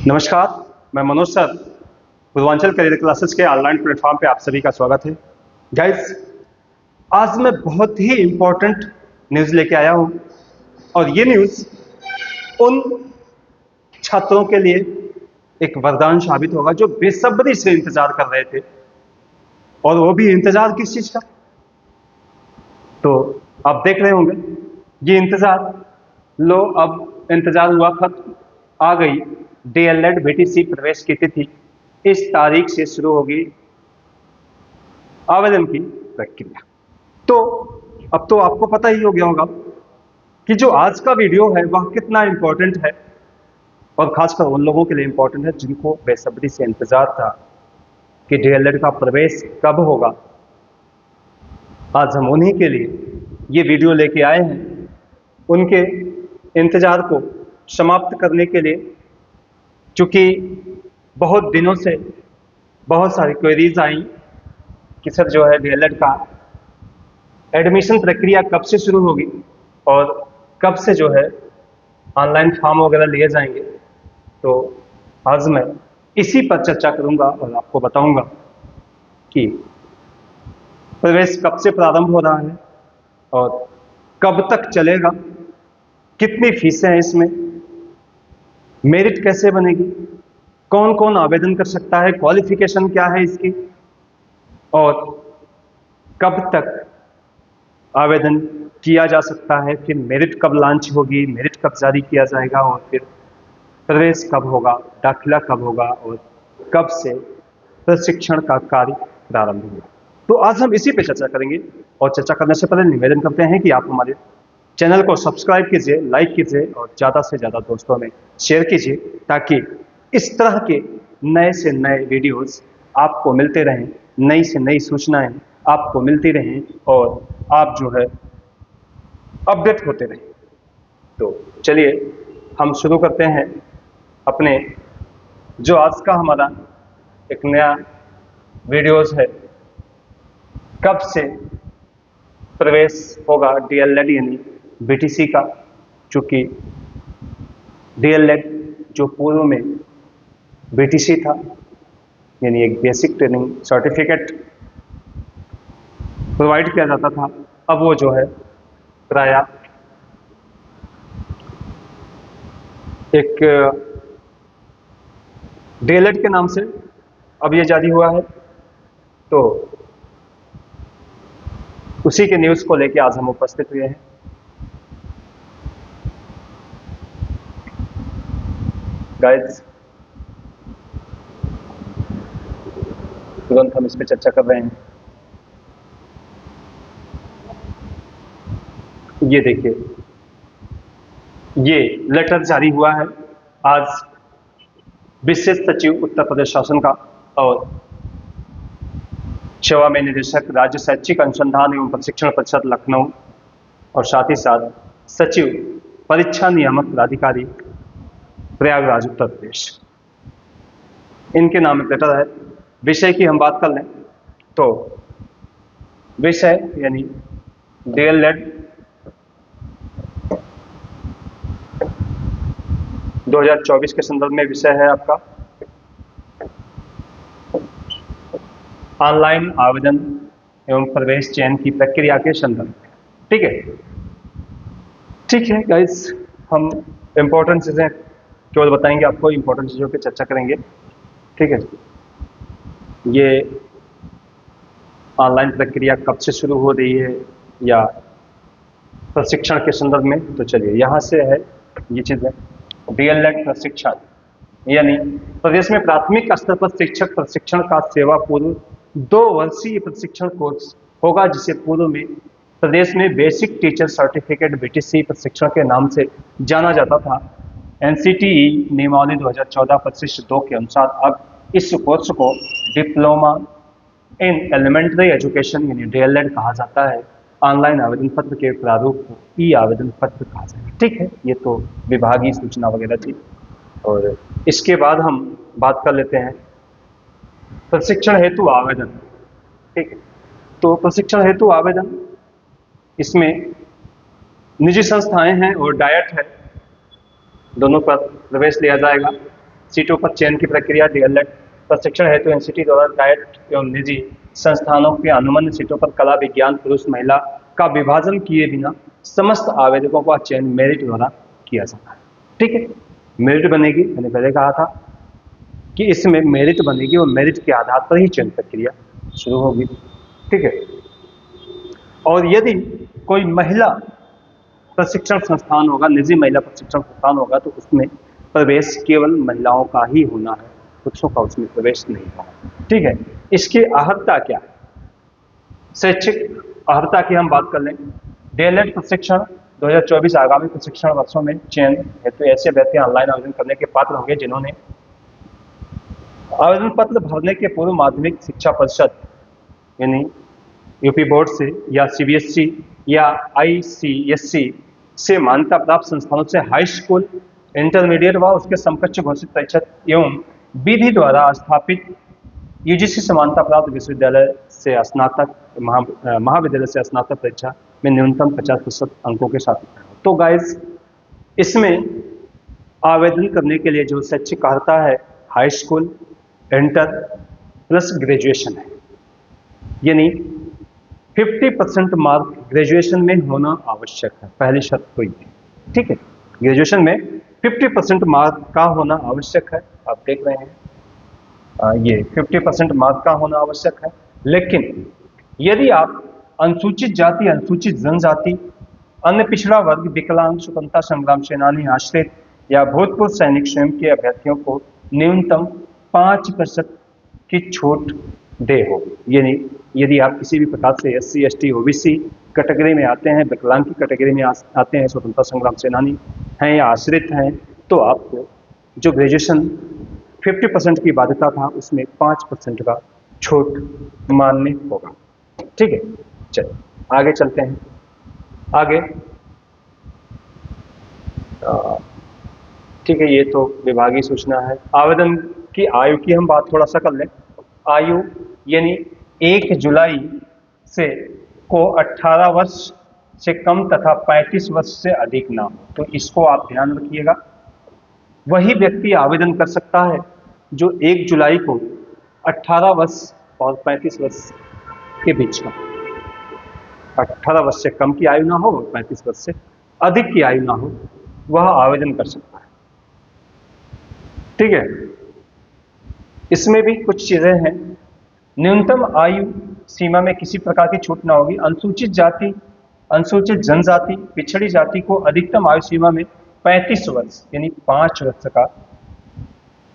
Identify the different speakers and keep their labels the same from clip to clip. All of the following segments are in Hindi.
Speaker 1: नमस्कार, मैं Manoj sir. Purvanchal career classes के ऑनलाइन प्लेटफॉर्म पे आप सभी का स्वागत है। गाइस, आज मैं बहुत ही इंपॉर्टेंट न्यूज़ लेके आया हूँ और ये न्यूज़ उन छात्रों के लिए एक वरदान साबित होगा जो बेसब्री से इंतजार कर रहे थे। और वो भी इंतजार किस चीज़ का? तो आप देख रहे होंगे ये इंतजार, लो अब इंतजार हुआ खत्म। आ गई डीएलएड बीटीसी प्रवेश की तिथि। इस तारीख से शुरू होगी आवेदन की प्रक्रिया। तो अब तो आपको पता ही हो गया होगा कि जो आज का वीडियो है वह कितना इंपॉर्टेंट है और खासकर उन लोगों के लिए इंपॉर्टेंट है जिनको बेसब्री से इंतजार था कि डीएलएड का प्रवेश कब होगा। आज हम उन्हीं के लिए ये वीडियो लेके आए हैं, उनके इंतजार को समाप्त करने के लिए। चूंकि बहुत दिनों से बहुत सारी क्वेरीज आई कि सर जो है डीएलएड का एडमिशन प्रक्रिया कब से शुरू होगी और कब से जो है ऑनलाइन फॉर्म वगैरह लिए जाएंगे। तो आज मैं इसी पर चर्चा करूंगा और आपको बताऊंगा कि प्रवेश कब से प्रारंभ हो रहा है और कब तक चलेगा, कितनी फीसें हैं इसमें, मेरिट कैसे बनेगी, कौन कौन आवेदन कर सकता है, क्वालिफिकेशन क्या है इसकी, और कब तक आवेदन किया जा सकता है, फिर मेरिट कब लॉन्च होगी, मेरिट कब जारी किया जाएगा, और फिर प्रवेश कब होगा, दाखिला कब होगा और कब से प्रशिक्षण का कार्य प्रारंभ होगा। तो आज हम इसी पे चर्चा करेंगे और चर्चा करने से पहले निवेदन करते हैं कि आप हमारे चैनल को सब्सक्राइब कीजिए, लाइक कीजिए और ज़्यादा से ज़्यादा दोस्तों में शेयर कीजिए ताकि इस तरह के नए से नए वीडियोस आपको मिलते रहें, नई से नई सूचनाएं आपको मिलती रहें और आप जो है अपडेट होते रहें। तो चलिए हम शुरू करते हैं अपने जो आज का हमारा एक नया वीडियोस है, कब से प्रवेश होगा डीएलएड यानी बीटीसी का। चूंकि डीएलएड जो पूर्व में बीटीसी था यानी एक बेसिक ट्रेनिंग सर्टिफिकेट प्रोवाइड किया जाता था, अब वो जो है प्राय एक डीएलएड के नाम से अब ये जारी हुआ है। तो उसी के न्यूज़ को लेकर आज हम उपस्थित हुए हैं। गाइस, तुरंत हम इस पे चर्चा कर रहे हैं। ये देखिए, ये लेटर जारी हुआ है आज विशेष सचिव उत्तर प्रदेश शासन का और सेवा में निदेशक राज्य शैक्षिक अनुसंधान एवं प्रशिक्षण परिषद लखनऊ और साथ ही साथ सचिव परीक्षा नियामक प्राधिकारी प्रयागराज उत्तर प्रदेश, इनके नाम एक लेटर है। विषय की हम बात कर लें तो विषय यानी डीएलएड 2024 के संदर्भ में विषय है आपका ऑनलाइन आवेदन एवं प्रवेश चयन की प्रक्रिया के संदर्भ में। ठीक है गाइस, हम इंपॉर्टेंट चीजें केवल बताएंगे आपको, इंपॉर्टेंट चीजों की चर्चा करेंगे। ठीक है, ये ऑनलाइन प्रक्रिया कब से शुरू हो रही है या प्रशिक्षण के संदर्भ में, तो चलिए यहां से है ये चीजें। डीएलएड प्रशिक्षण यानी प्रदेश में प्राथमिक स्तर पर शिक्षक प्रशिक्षण का सेवा पूर्व 2 वर्षीय प्रशिक्षण कोर्स होगा जिसे पूर्व में प्रदेश में बेसिक टीचर सर्टिफिकेट बीटीसी प्रशिक्षण के नाम से जाना जाता था। एनसीटीई नियमावली 2014 परिशिष्ट 2 के अनुसार अब इस कोर्स को डिप्लोमा इन एलिमेंट्री एजुकेशन यानी डीएलएड कहा जाता है। ऑनलाइन आवेदन पत्र के प्रारूप को ई आवेदन पत्र कहा जाएगा। ठीक है, ये तो विभागीय सूचना वगैरह थी। और इसके बाद हम बात कर लेते हैं प्रशिक्षण हेतु आवेदन। ठीक है, तो प्रशिक्षण हेतु आवेदन, इसमें निजी संस्थाएं हैं और डायट है, दोनों पर प्रवेश लिया जाएगा। सीटों पर चयन की प्रक्रिया डीएलएड प्रशिक्षण हेतु एनसीटी द्वारा डाइट एवं निजी संस्थानों के अनुबंध सीटों पर कला विज्ञान पुरुष महिला का विभाजन किए बिना समस्त आवेदकों का चयन मेरिट द्वारा किया जाता है। ठीक है, मेरिट बनेगी, मैंने पहले कहा था कि इसमें मेरिट बनेगी और मेरिट के आधार पर ही चयन प्रक्रिया शुरू होगी। ठीक है, और यदि कोई महिला प्रशिक्षण संस्थान होगा, निजी महिला प्रशिक्षण संस्थान होगा, तो उसमें प्रवेश केवल महिलाओं का ही होना है, पुरुषों का उसमें प्रवेश नहीं होगा। ठीक है, इसकी अर्हता क्या है? शैक्षिक अर्हता की हम बात कर लें। डीएलएड प्रशिक्षण 2024 आगामी प्रशिक्षण वर्षों में चयन हेतु ऐसे अभ्यर्थी ऑनलाइन आवेदन करने के पात्र होंगे जिन्होंने आवेदन पत्र भरने के पूर्व माध्यमिक शिक्षा परिषद यानी यूपी बोर्ड से या सीबीएसई या आईसीएसई से मान्यता प्राप्त संस्थानों से हाई स्कूल, इंटरमीडिएट व उसके समकक्ष घोषित परीक्षा एवं विधि द्वारा स्थापित यूजीसी से मान्यता प्राप्त विश्वविद्यालय से स्नातक महाविद्यालय से स्नातक परीक्षा में न्यूनतम 50% अंकों के साथ। तो गाइस, इसमें आवेदन करने के लिए जो शैक्षिक अर्हता है high school, inter plus graduation है, यानी 50% मार्क ग्रेजुएशन में होना आवश्यक है। पहली शर्त तो ये, ठीक है, ग्रेजुएशन में 50% मार्क का होना आवश्यक है। आप देख रहे हैं ये 50% मार्क का होना आवश्यक है। लेकिन यदि आप अनुसूचित जाति, अनुसूचित जनजाति, अन्य पिछड़ा वर्ग, विकलांग, स्वतंत्रता संग्राम सेनानी, आश्रित या भूतपूर्व सैनिक स्वयं के अभ्यर्थियों को न्यूनतम 5% की छूट दे हो, यानी यदि आप किसी भी प्रकार से एससी, एसटी, ओबीसी कैटेगरी में आते हैं, विकलांग की कैटेगरी में आते हैं, स्वतंत्रता संग्राम सेनानी हैं या आश्रित हैं, तो आपको जो ग्रेजुएशन 50% की बाध्यता था उसमें 5% का छूट मान्य होगा। ठीक है, चलिए आगे चलते हैं। आगे ठीक है, ये तो विभागीय सूचना है। आवेदन की आयु की हम बात थोड़ा सा कर लें। आयु यानी 1 जुलाई से को 18 वर्ष से कम तथा 35 वर्ष से अधिक ना हो, तो इसको आप ध्यान रखिएगा। वही व्यक्ति आवेदन कर सकता है जो 1 जुलाई को 18 वर्ष और 35 वर्ष के बीच का, 18 वर्ष से कम की आयु ना हो और 35 वर्ष से अधिक की आयु ना हो, वह आवेदन कर सकता है। ठीक है, इसमें भी कुछ चीजें हैं। न्यूनतम आयु सीमा में किसी प्रकार की छूट ना होगी। अनुसूचित जाति, अनुसूचित जनजाति, पिछड़ी जाति को अधिकतम आयु सीमा में 35 वर्ष यानी 5 वर्ष का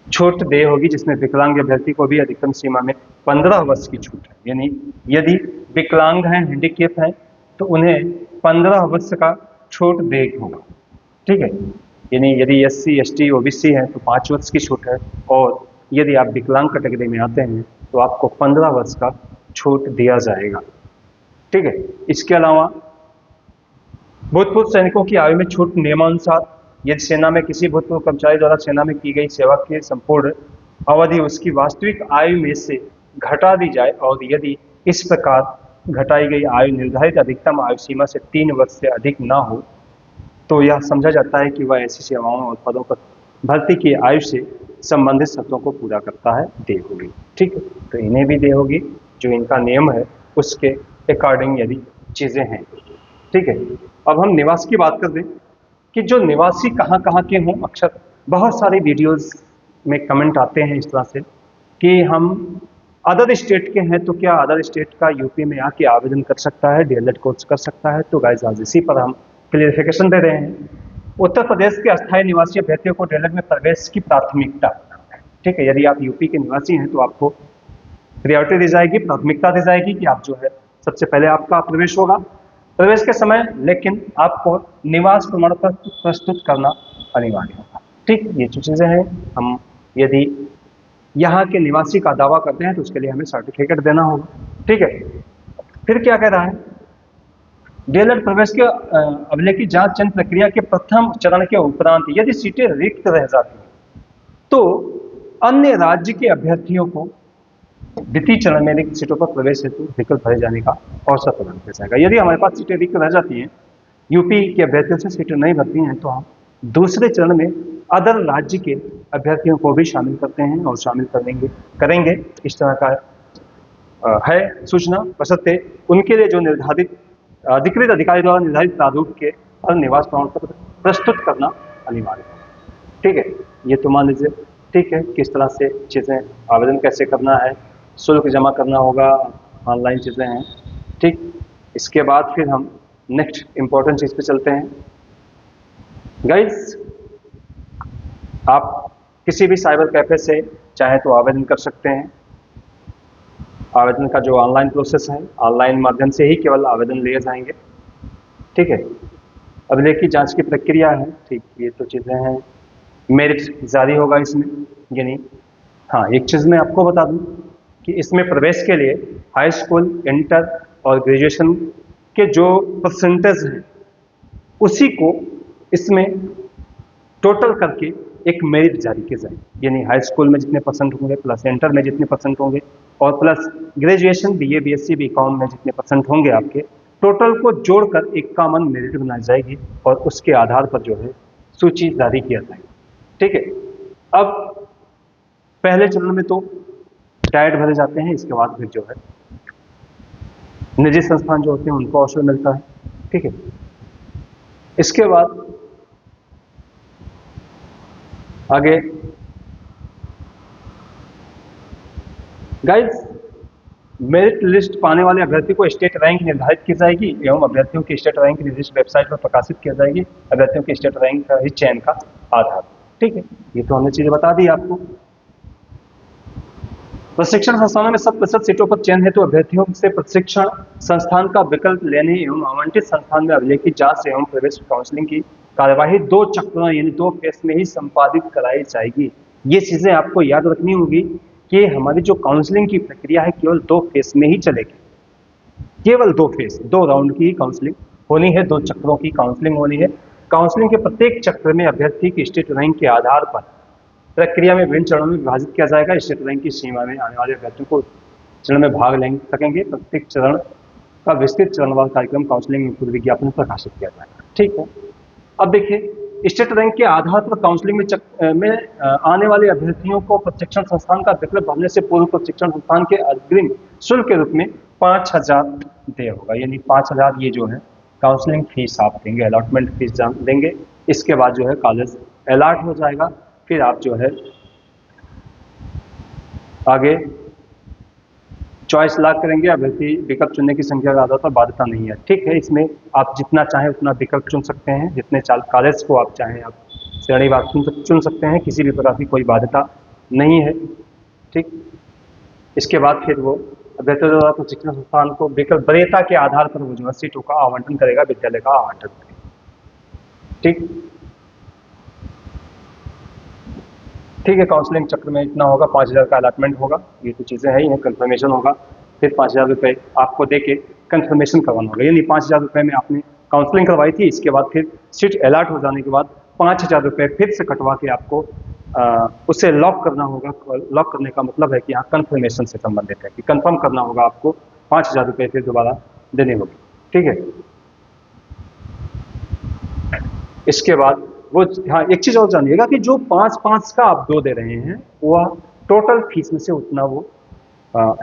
Speaker 1: छूट दे होगी, जिसमें विकलांग अभ्यर्थी को भी अधिकतम सीमा में 15 वर्ष की छूट है। यानी यदि विकलांग हैं, हैंडीकैप हैं, तो उन्हें 15 वर्ष का छूट दे होगा। ठीक है, यानी यदि एससी, एसटी, ओबीसी हैं तो 5 वर्ष की छूट है, और यदि आप विकलांग कैटेगरी में आते हैं तो आपको 15 वर्ष का छूट दिया जाएगा। ठीक है, इसके अलावा भूतपूर्व सैनिकों की आयु में छूट नियमानुसार, यदि सेना में किसी भूतपूर्व कर्मचारी द्वारा सेना में की गई सेवा की संपूर्ण अवधि उसकी वास्तविक आयु में से घटा दी जाए, और यदि इस प्रकार घटाई गई आयु निर्धारित अधिकतम आयु सीमा से 3 वर्ष से अधिक ना हो, तो यह समझा जाता है कि वह ऐसी सेवाओं और पदों पर भर्ती की आयु से संबंधित शर्तों को पूरा करता है, दे होगी। ठीक है, तो इन्हें भी दे होगी, जो इनका नियम है उसके अकॉर्डिंग यदि चीजें हैं। ठीक है, अब हम निवास की बात कर दें कि जो निवासी कहाँ कहाँ के हों। अक्सर बहुत सारी वीडियोस में कमेंट आते हैं इस तरह से कि हम अदर स्टेट के हैं, तो क्या अदर स्टेट का यूपी में आके आवेदन कर सकता है, डीएलएड कोर्स कर सकता है? तो गाइस आज इसी पर हम क्लियरिफिकेशन दे रहे हैं। उत्तर प्रदेश के अस्थायी निवासी अभ्यर्थियों को डीएलएड में प्रवेश की प्राथमिकता है। ठीक है, यदि आप यूपी के निवासी हैं तो आपको प्रायोरिटी दी जाएगी, प्राथमिकता दी जाएगी कि आप जो है सबसे पहले आपका प्रवेश होगा। प्रवेश के समय लेकिन आपको निवास प्रमाण पत्र प्रस्तुत करना अनिवार्य होगा। ठीक, ये जो चीजें हैं, हम यदि यहाँ के निवासी का दावा करते हैं तो उसके लिए हमें सर्टिफिकेट देना होगा। ठीक है, फिर क्या कह रहा है, डीएलएड प्रवेश के अभिलेखी जांच चयन प्रक्रिया के प्रथम चरण के उपरांत यदि सीटें रिक्त रह जाती हैं तो अन्य राज्य के अभ्यर्थियों को द्वितीय चरण में रिक्त सीटों पर प्रवेश हेतु विकल्प भरे जाने का अवसर प्रदान किया जाएगा। यदि हमारे पास सीटें रिक्त रह जाती हैं, यूपी के अभ्यर्थियों से सीटें नहीं भरती हैं, तो हम दूसरे चरण में अदर राज्य के अभ्यर्थियों को भी शामिल करते हैं और शामिल करेंगे इस तरह का है सूचना, बशर्ते उनके लिए जो निर्धारित अधिकृत अधिकारी द्वारा निर्धारित प्रारूप के और निवास प्रमाण पत्र प्रस्तुत करना अनिवार्य है। ठीक है, ये तो मान लीजिए। ठीक है, किस तरह से चीज़ें, आवेदन कैसे करना है, शुल्क जमा करना होगा, ऑनलाइन चीज़ें हैं। ठीक, इसके बाद फिर हम नेक्स्ट इंपॉर्टेंट चीज़ पे चलते हैं। गाइस, आप किसी भी साइबर कैफे से चाहे तो आवेदन कर सकते हैं। आवेदन का जो ऑनलाइन प्रोसेस है, ऑनलाइन माध्यम से ही केवल आवेदन लिए जाएंगे। ठीक है, अभिलेख की जांच की प्रक्रिया है। ठीक, ये तो चीज़ें हैं। मेरिट जारी होगा इसमें, यानी हाँ, एक चीज़ मैं आपको बता दूं कि इसमें प्रवेश के लिए हाई स्कूल, इंटर और ग्रेजुएशन के जो परसेंटेज हैं उसी को इसमें टोटल करके एक मेरिट जारी किया जाए। यानी हाई स्कूल में जितने परसेंट होंगे प्लस इंटर में जितने परसेंट होंगे और plus graduation BA, BSc, BCom में जितने परसेंट होंगे आपके, टोटल को जोड़कर एक कॉमन मेरिट बनाई जाएगी और उसके आधार पर जो है सूची जारी किया जाएगा। ठीक है, अब पहले चरण में तो डाइट भरे जाते हैं, इसके बाद फिर जो है निजी संस्थान जो होते हैं उनको अवसर मिलता है। ठीक है, इसके बाद आगे गाइस, मेरिट लिस्ट पाने वाले अभ्यर्थी को स्टेट रैंक निर्धारित की जाएगी एवं अभ्यर्थियों की स्टेट रैंक निर्दिष्ट वेबसाइट पर प्रकाशित की जाएगी। अभ्यर्थियों की स्टेट रैंक का ही चयन का आधार। ठीक है, ये तो हमने चीजें बता दी आपको। प्रशिक्षण संस्थानों में 100% सीटों पर चयन हेतु अभ्यर्थियों से प्रशिक्षण संस्थान का विकल्प लेने एवं आवंटित संस्थान में अभिलेख की जांच एवं प्रवेश काउंसलिंग की कार्यवाही 2 चक्रों यानी 2 फेज में ही संपादित कराई जाएगी। ये चीजें आपको याद रखनी होगी कि हमारी जो काउंसलिंग की प्रक्रिया है केवल 2 फेज में ही चलेगी। केवल 2 फेज, 2 राउंड की काउंसलिंग होनी है, 2 चक्रों की काउंसलिंग होनी है। काउंसलिंग के प्रत्येक चक्र में अभ्यर्थी की स्टेट रैंक के आधार पर प्रक्रिया में विभिन्न चरणों में विभाजित किया जाएगा। स्टेट रैंक की सीमा में आने वाले अभ्यर्थियों को चरण में भाग ले सकेंगे। प्रत्येक चरण का विस्तृत चरणवार कार्यक्रम काउंसलिंग में पूर्व विज्ञापन प्रकाशित किया जाएगा। ठीक है, अब देखिए, स्टेट रैंक के आधार पर काउंसलिंग में आने वाले अभ्यर्थियों को प्रशिक्षण संस्थान का विकल्प भरने से पूर्व प्रशिक्षण संस्थान के अग्रिम शुल्क के रूप में 5,000 देय होगा। यानी 5,000 ये जो है काउंसलिंग फीस आप देंगे, अलॉटमेंट फीस देंगे। इसके बाद जो है कॉलेज अलॉट हो जाएगा, फिर आप जो है आगे चॉइस लॉक करेंगे। अभ्यर्थी विकल्प चुनने की संख्या के आधार पर बाध्यता नहीं है। ठीक है, इसमें आप जितना चाहें उतना विकल्प चुन सकते हैं, जितने कॉलेज को आप चाहें आप श्रेणीवार चुन सकते हैं, किसी भी प्रकार की कोई बाध्यता नहीं है। ठीक, इसके बाद फिर वो अभ्यर्थी द्वारा प्रशिक्षण संस्थान को विकल्प वरीयता के आधार पर वो जो है सीटों का आवंटन करेगा, विद्यालय का आवंटन करेगा। ठीक है, काउंसलिंग चक्र में इतना होगा, 5,000 का अलॉटमेंट होगा। ये तो चीज़ें हैं ही हैं। कंफर्मेशन होगा, फिर 5,000 रुपये आपको देके कंफर्मेशन करवाना होगा। यानी 5,000 रुपये में आपने काउंसलिंग करवाई थी, इसके बाद फिर सीट अलॉट हो जाने के बाद 5,000 रुपये फिर से कटवा के आपको उसे लॉक करना होगा। लॉक करने का मतलब है कि यहाँ कंफर्मेशन से संबंधित है कि कंफर्म करना होगा आपको, 5,000 रुपये फिर दोबारा देने होगी। ठीक है, इसके बाद वो, हाँ, एक चीज और जानिएगा कि जो 5,500 का आप 2 दे रहे हैं वह टोटल फीस में से उतना वो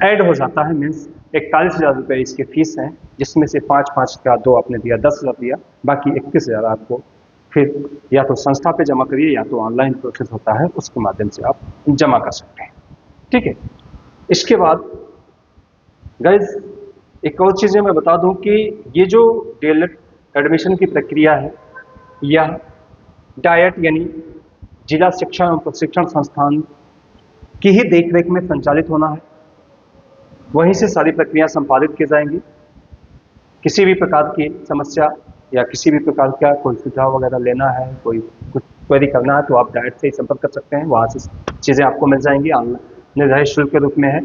Speaker 1: ऐड हो जाता है। मीन्स 41,000 रुपये इसके फीस हैं, जिसमें से 5,500 का 2 आपने दिया, 10,000 दिया, बाकी 31,000 आपको फिर या तो संस्था पे जमा करिए या तो ऑनलाइन प्रोसेस होता है उसके माध्यम से आप जमा कर सकते हैं। ठीक है, इसके बाद गाइज एक और चीज़ें मैं बता दूं कि ये जो डीएलएड एडमिशन की प्रक्रिया है यह डायट यानी जिला शिक्षा एवं प्रशिक्षण संस्थान की ही देखरेख में संचालित होना है। वहीं से सारी प्रक्रिया संपादित की जाएंगी। किसी भी प्रकार की समस्या या किसी भी प्रकार का कोई सुझाव वगैरह लेना है, कोई कुछ क्वेरी करना है तो आप डायरेक्ट से ही संपर्क कर सकते हैं। वहाँ से चीज़ें आपको मिल जाएंगी, निर्धारित शुल्क के रूप में है।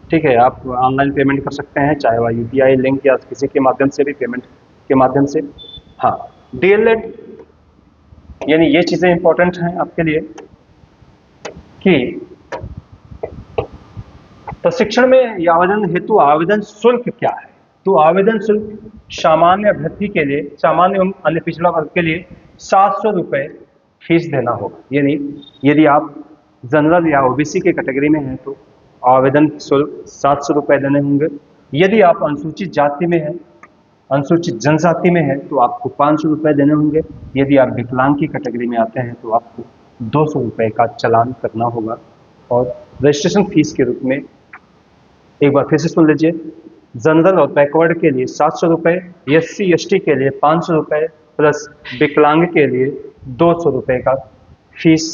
Speaker 1: ठीक है, आप ऑनलाइन पेमेंट कर सकते हैं, चाहे वह यूपीआई लिंक या किसी के माध्यम से भी, पेमेंट के माध्यम से। हाँ, डीएलएड यानी ये चीज़ें इंपॉर्टेंट हैं आपके लिए कि प्रशिक्षण में आवेदन हेतु आवेदन शुल्क क्या है। तो आवेदन शुल्क सामान्य अभ्यर्थी के लिए, सामान्य एवं अन्य पिछड़ा वर्ग के लिए 700 रुपये फीस देना होगा। यानी यदि आप जनरल या ओबीसी के कैटेगरी में हैं तो आवेदन शुल्क 700 रुपये देने होंगे। यदि आप अनुसूचित जाति में हैं, अनुसूचित जनजाति में है तो आपको 500 रुपये देने होंगे। यदि आप विकलांग की कैटेगरी में आते हैं तो आपको 200 रुपये का चालान करना होगा। और रजिस्ट्रेशन फीस के रूप में एक बार फिर से सुन लीजिए, जनरल और बैकवर्ड के लिए 700 रुपये, SC ST के लिए 500 रुपये प्लस विकलांग के लिए 200 रुपये का फीस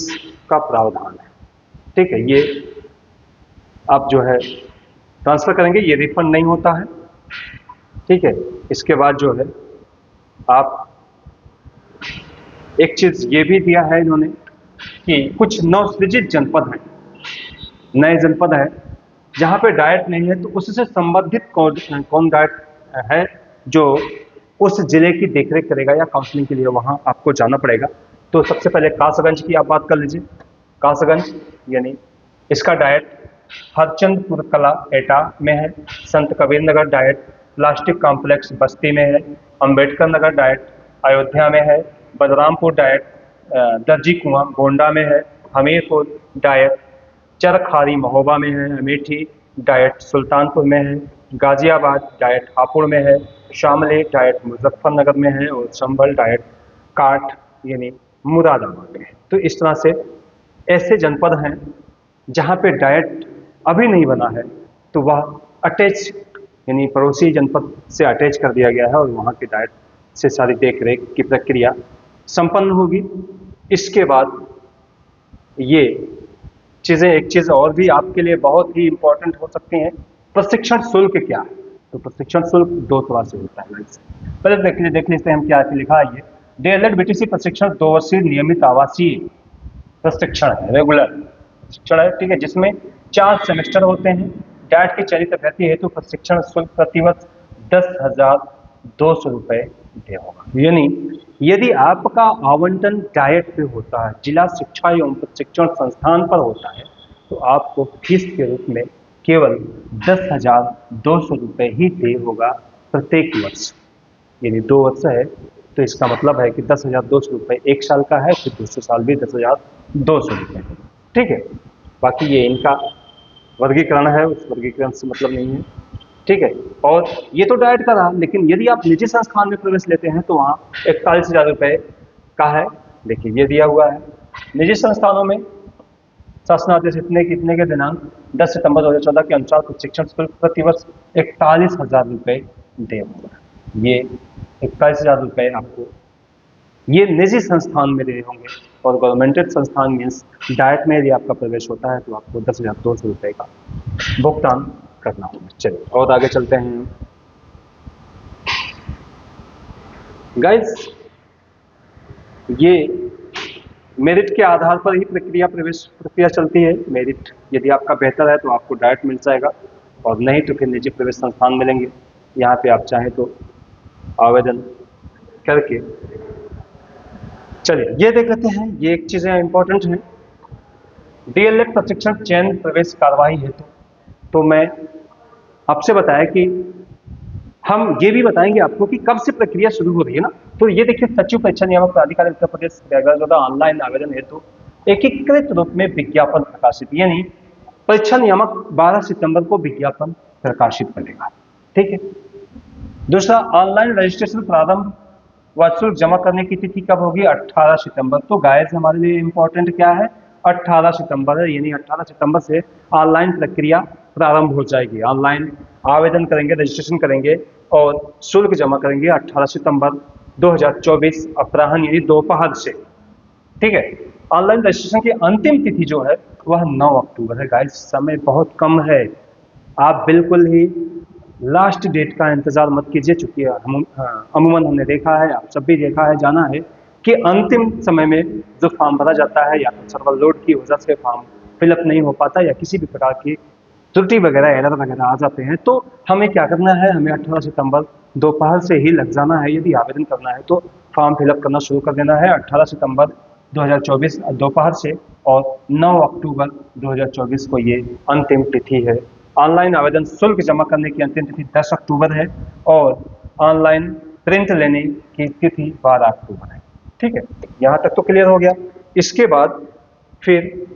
Speaker 1: का प्रावधान है। ठीक है, ये आप जो है ट्रांसफर करेंगे, ये रिफंड नहीं होता है। ठीक है, इसके बाद जो है आप एक चीज ये भी दिया है इन्होंने कि कुछ नवसृजित जनपद हैं, नए जनपद है जहां पे डाइट नहीं है तो उससे संबंधित कौन डाइट है जो उस जिले की देखरेख करेगा या काउंसलिंग के लिए वहां आपको जाना पड़ेगा। तो सबसे पहले कासगंज की आप बात कर लीजिए। कासगंज यानी इसका डाइट हरचंदपुर कला एटा में है, संत Kabir Nagar diet plastic complex बस्ती में है, अंबेडकर नगर डाइट अयोध्या में है, बलरामपुर डाइट दर्जी कुआं गोंडा में है, हमीरपुर डाइट चरखारी महोबा में है, अमेठी डाइट सुल्तानपुर में है, गाजियाबाद डाइट हापुड़ में है, शामली डाइट मुजफ्फरनगर में है और संभल डाइट काठ यानी मुरादाबाद में है। तो इस तरह से ऐसे जनपद हैं जहां पे डाइट अभी नहीं बना है तो वह अटैच यानी पड़ोसी जनपद से अटैच कर दिया गया है और वहाँ के डाइट से सारी देख रेख की प्रक्रिया संपन्न होगी। इसके बाद ये चीज़ें, एक चीज़ और भी आपके लिए बहुत ही इंपॉर्टेंट हो सकती हैं, प्रशिक्षण शुल्क क्या है। तो प्रशिक्षण शुल्क दो तरह से होता है। पहले देख लेते हैं हम क्या लिखा है। ये DLED BTC प्रशिक्षण 2 वर्षीय नियमित आवासीय प्रशिक्षण है, रेगुलर प्रशिक्षण है। ठीक है, जिसमें 4 सेमेस्टर होते हैं। डाइट के चयनित अभ्यर्थी हेतु प्रशिक्षण शुल्क प्रतिवर्ष 10,200 रुपये दे होगा। यानी यदि आपका आवंटन डाइट पे होता है, जिला शिक्षा एवं प्रशिक्षण संस्थान पर होता है, तो आपको फीस के रूप में केवल 10,200 रुपये ही दे होगा प्रत्येक वर्ष। यदि 2 वर्ष है तो इसका मतलब है कि 10,200 रुपये 1 साल का है, फिर दूसरे साल भी 10,200 रुपये। ठीक है, बाकी ये इनका वर्गीकरण है, उस वर्गीकरण से मतलब नहीं है। ठीक है, और ये तो डाइट का रहा, लेकिन यदि आप निजी संस्थान में प्रवेश लेते हैं तो वहाँ 41,000 रुपये का है। देखिए ये दिया हुआ है, निजी संस्थानों में शासनादेश इतने के दिनांक 10 सितंबर 2014 के अनुसार प्रशिक्षण शुल्क प्रतिवर्ष 41,000 रुपये दे होगा। ये 41,000 रुपये आपको ये निजी संस्थान में दे होंगे और गवर्नमेंटेड संस्थान मीन्स डाइट में यदि आपका प्रवेश होता है तो आपको 10,200 रुपये का भुगतान करना होगा। चलिए और आगे चलते हैं गाइस। ये मेरिट के आधार पर ही प्रवेश प्रक्रिया चलती है। मेरिट यदि आपका बेहतर है तो आपको डाइट मिल जाएगा और नहीं तो फिर निजी प्रवेश संस्थान मिलेंगे। यहाँ पे आप चाहें तो आवेदन करके चलिए ये देख लेते हैं। ये एक चीज़ें इंपॉर्टेंट हैं। DLED प्रशिक्षण चयन प्रवेश कार्यवाही हेतु तो मैं आपसे बताया कि हम ये भी बताएंगे आपको कि कब से प्रक्रिया शुरू हो रही है ना। तो ये देखिए, सचिव परीक्षा नियामक प्राधिकार उत्तर प्रदेश द्वारा ऑनलाइन आवेदन हेतु एकीकृत रूप में विज्ञापन प्रकाशित, यानी परीक्षा नियामक 12 सितंबर को विज्ञापन प्रकाशित करेगा। ठीक है। दूसरा, ऑनलाइन रजिस्ट्रेशन प्रारंभ व शुल्क जमा करने की तिथि कब होगी? 18 सितंबर। तो गाइस हमारे लिए इंपॉर्टेंट क्या है? 18 सितंबर है, यानी 18 सितंबर से ऑनलाइन प्रक्रिया प्रारंभ हो जाएगी। ऑनलाइन आवेदन करेंगे, रजिस्ट्रेशन करेंगे और शुल्क जमा करेंगे 18 सितंबर 2024 अपराह्न यानी दोपहर से। ठीक है। ऑनलाइन रजिस्ट्रेशन की अंतिम तिथि जो है वह 9 अक्टूबर है। गाइस समय बहुत कम है, आप बिल्कुल ही लास्ट डेट का इंतजार मत कीजिए, चूंकि अमूमन हमने देखा है, आप सब भी देखा है, जाना है कि अंतिम समय में जो फॉर्म भरा जाता है या तो सर्वर लोड की वजह से फॉर्म फिलअप नहीं हो पाता या किसी भी प्रकार की त्रुटि वगैरह एरर वगैरह आ जाते हैं, तो हमें क्या करना है? हमें 18 सितंबर दोपहर से ही लग जाना है। यदि आवेदन करना है तो फॉर्म फिलअप करना शुरू कर देना है 18 सितंबर 2024 दोपहर से, और 9 अक्टूबर 2024 को ये अंतिम तिथि है। ऑनलाइन आवेदन शुल्क जमा करने की अंतिम तिथि 10 अक्टूबर है और ऑनलाइन प्रिंट लेने की तिथि 12 अक्टूबर है। ठीक है, यहाँ तक तो क्लियर हो गया। इसके बाद फिर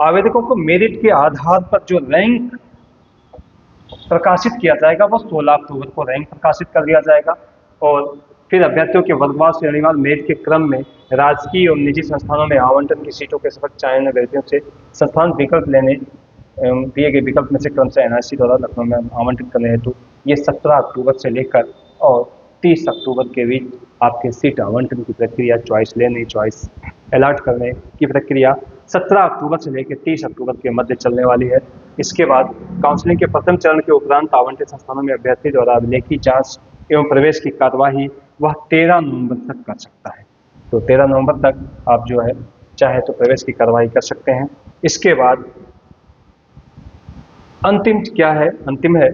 Speaker 1: आवेदकों को मेरिट के आधार पर जो रैंक प्रकाशित किया जाएगा वो 16 अक्टूबर को रैंक प्रकाशित कर दिया जाएगा। और फिर अभ्यर्थियों के वर्गवार श्रेणीवार मेरिट के क्रम में राजकीय और निजी संस्थानों में आवंटन की सीटों के सफल चयन अभ्यर्थियों से संस्थान विकल्प लेने दिए गए विकल्प में से क्रम से एनआईसी द्वारा लखनऊ में आवंटित करने हेतु ये 17 अक्टूबर से लेकर और 30 अक्टूबर के बीच आपके सीट आवंटन की प्रक्रिया, चॉइस लेने, चॉइस अलॉट करने की प्रक्रिया 17 अक्टूबर से लेकर 30 अक्टूबर के मध्य चलने वाली है। इसके बाद काउंसलिंग के प्रथम चरण के उपरांत आवंटित संस्थानों में अभ्यर्थी द्वारा अभिलेखी जांच एवं प्रवेश की कार्यवाही वह 13 नवंबर तक कर सकता है। तो 13 नवंबर तक आप जो है चाहे तो प्रवेश की कार्यवाही कर सकते हैं। इसके बाद अंतिम क्या है? अंतिम है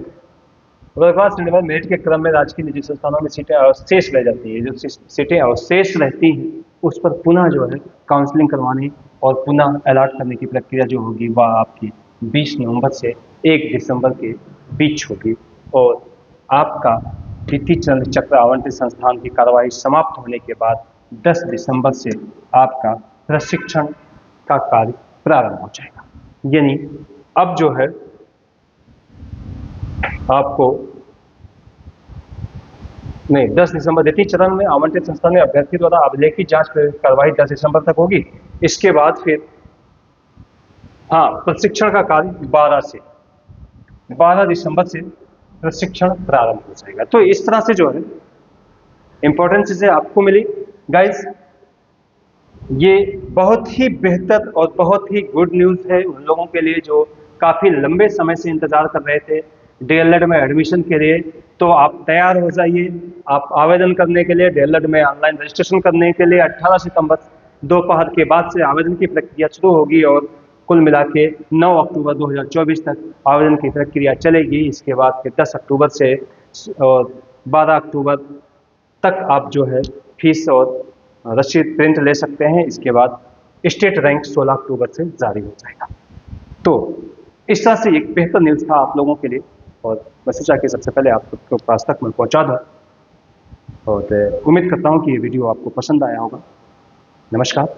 Speaker 1: वर्गवार श्रेणीवार मेरिट के क्रम में राजकीय निजी संस्थानों में सीटें अवशेष रह जाती है। जो सीटें अवशेष रहती हैं उस पर पुनः जो है काउंसलिंग करवाने और पुनः अलॉट करने की प्रक्रिया जो होगी वह आपकी 20 नवंबर से 1 दिसंबर के बीच होगी। और आपका द्वितीय चरण चक्र आवंटित संस्थान की कार्यवाही समाप्त होने के बाद 10 दिसंबर से आपका प्रशिक्षण का कार्य प्रारंभ हो जाएगा। यानी अब जो है आपको 10 दिसंबर द्वितीय चरण में आवंटित संस्थान में अभ्यर्थी द्वारा अभिलेखी जांच कार्यवाही 10 दिसंबर तक होगी। इसके बाद फिर प्रशिक्षण का कार्य 12 दिसंबर से प्रशिक्षण प्रारंभ हो जाएगा। तो इस तरह से जो है इंपॉर्टेंट चीजें आपको मिली गाइस। ये बहुत ही बेहतर और बहुत ही गुड न्यूज है उन लोगों के लिए जो काफी लंबे समय से इंतजार कर रहे थे डीएलएड में एडमिशन के लिए। तो आप तैयार हो जाइए, आप आवेदन करने के लिए डीएलएड में ऑनलाइन रजिस्ट्रेशन करने के लिए 18 सितंबर दोपहर के बाद से आवेदन की प्रक्रिया शुरू होगी और कुल मिला के 9 अक्टूबर 2024 तक आवेदन की प्रक्रिया चलेगी। इसके बाद फिर 10 अक्टूबर से और 12 अक्टूबर तक आप जो है फीस और रसीद प्रिंट ले सकते हैं। इसके बाद स्टेट रैंक 16 अक्टूबर से जारी हो जाएगा। तो इस तरह से एक बेहतर न्यूज़ था आप लोगों के लिए और मैं सोचा कि सबसे पहले आपके पास तक मैं पहुंचा दूं। और उम्मीद करता हूं कि ये वीडियो आपको पसंद आया होगा। नमस्कार।